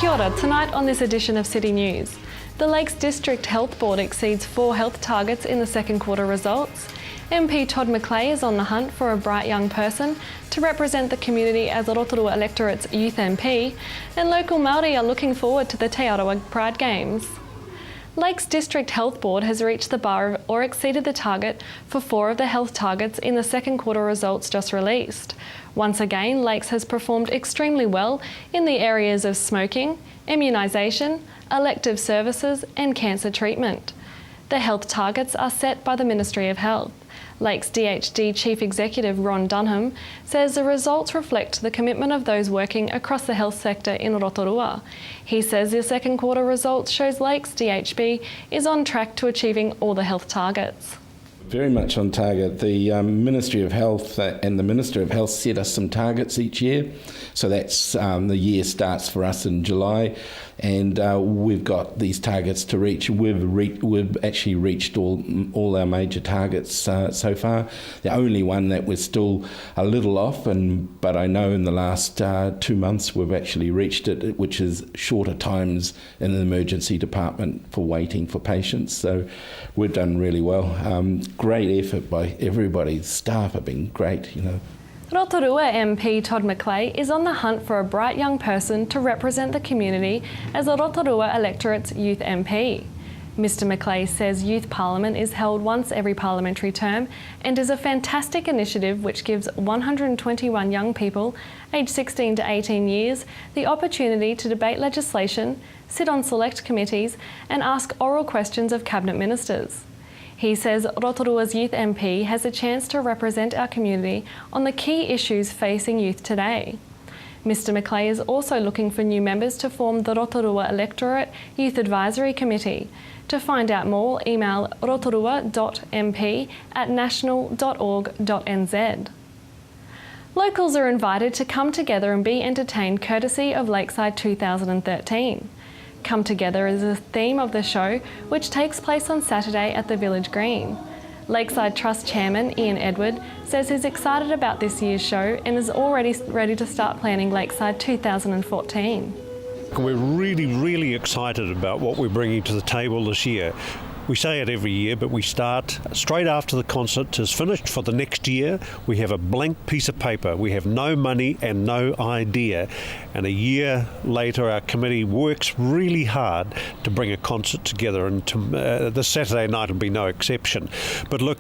Kia ora, tonight on this edition of City News. The Lakes District Health Board exceeds 4 health targets in the second quarter results. MP Todd McClay is on the hunt for a bright young person to represent the community as Rotorua electorate's youth MP, and local Māori are looking forward to the Te Arawa Pride Games. Lakes District Health Board has reached the bar or exceeded the target for 4 of the health targets in the second quarter results just released. Once again, Lakes has performed extremely well in the areas of smoking, immunisation, elective services and cancer treatment. The health targets are set by the Ministry of Health. Lakes DHD Chief Executive Ron Dunham says the results reflect the commitment of those working across the health sector in Rotorua. He says the second quarter results shows Lakes DHB is on track to achieving all the health targets. Very much on target. The Ministry of Health and the Minister of Health set us some targets each year. So that's the year starts for us in July, and we've got these targets to reach. We've actually reached all our major targets so far. The only one that we're still a little off, but I know in the last 2 months we've actually reached it, which is shorter times in the emergency department for waiting for patients. So we've done really well. Great effort by everybody. Staff have been great, you know. Rotorua MP Todd McClay is on the hunt for a bright young person to represent the community as the Rotorua electorate's youth MP. Mr McClay says Youth Parliament is held once every parliamentary term and is a fantastic initiative which gives 121 young people aged 16 to 18 years the opportunity to debate legislation, sit on select committees and ask oral questions of Cabinet Ministers. He says Rotorua's Youth MP has a chance to represent our community on the key issues facing youth today. Mr McClay is also looking for new members to form the Rotorua Electorate Youth Advisory Committee. To find out more, email rotorua.mp@national.org.nz. Locals are invited to come together and be entertained courtesy of Lakeside 2013. Come Together is the theme of the show, which takes place on Saturday at the Village Green. Lakeside Trust Chairman Ian Edward says he's excited about this year's show and is already ready to start planning Lakeside 2014. We're really excited about what we're bringing to the table this year. We say it every year, but we start straight after the concert is finished for the next year. We have a blank piece of paper. We have no money and no idea. And a year later, our committee works really hard to bring a concert together, and this Saturday night will be no exception. But look,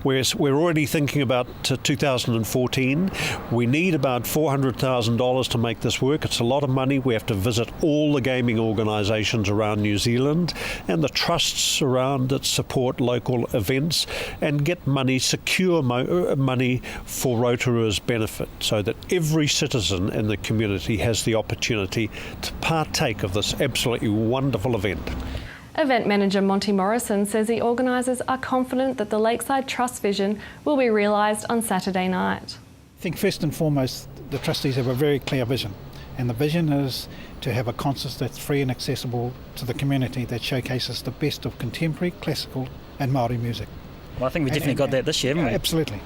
we're already thinking about 2014. We need about $400,000 to make this work. It's a lot of money. We have to visit all the gaming organisations around New Zealand and the trusts around that support local events and get money, secure money for Rotorua's benefit, so that every citizen in the community has the opportunity to partake of this absolutely wonderful event. Event manager Monty Morrison says the organisers are confident that the Lakeside Trust vision will be realised on Saturday night. I think first and foremost the trustees have a very clear vision, and the vision is to have a concert that's free and accessible to the community that showcases the best of contemporary, classical and Māori music. Well, I think we definitely got that this year, haven't we? Absolutely.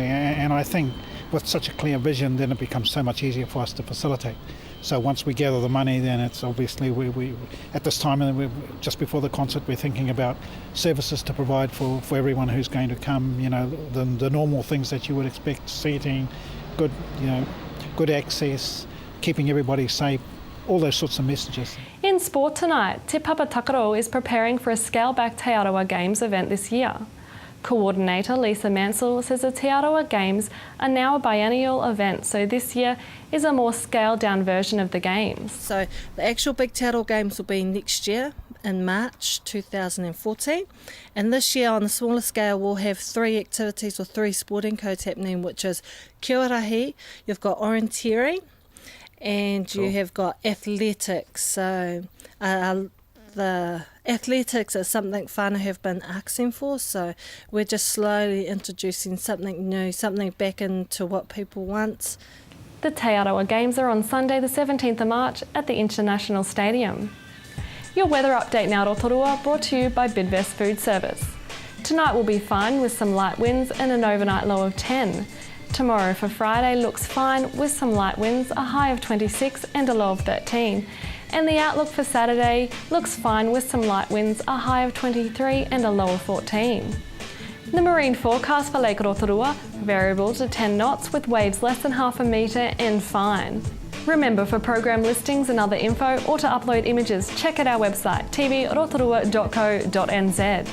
And I think with such a clear vision, then it becomes so much easier for us to facilitate. So once we gather the money, then it's obviously we at this time, and just before the concert, we're thinking about services to provide for everyone who's going to come. You know, the normal things that you would expect: seating, good access, keeping everybody safe. All those sorts of messages. In sport tonight, Te Papa Takaro is preparing for a scale-back Te Arawa Games event this year. Coordinator Lisa Mansell says the Te Arawa Games are now a biennial event, so this year is a more scaled-down version of the Games. So the actual big Te Arawa Games will be next year in March 2014, and this year on a smaller scale we'll have 3 activities or 3 sporting codes happening, which is kia rahi, you've got orienteering, and you have got athletics. So the athletics is something whānau have been asking for, so we're just slowly introducing something new, something back into what people want. The Te Arawa Games are on Sunday the 17th of March at the International Stadium. Your weather update now, Rotorua, brought to you by Bidvest Food Service. Tonight will be fine with some light winds and an overnight low of 10. Tomorrow for Friday looks fine with some light winds, a high of 26 and a low of 13. And the outlook for Saturday looks fine with some light winds, a high of 23 and a low of 14. The marine forecast for Lake Rotorua, variable to 10 knots with waves less than half a metre and fine. Remember, for program listings and other info or to upload images, check out our website tvrotorua.co.nz.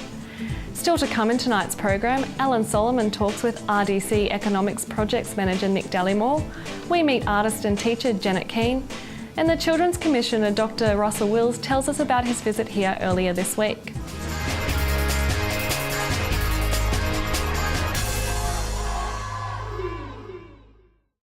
Still to come in tonight's program, Alan Solomon talks with RDC Economics Projects Manager Nick Dallimore. We meet artist and teacher Janet Keane. And the Children's Commissioner Dr. Russell Wills tells us about his visit here earlier this week.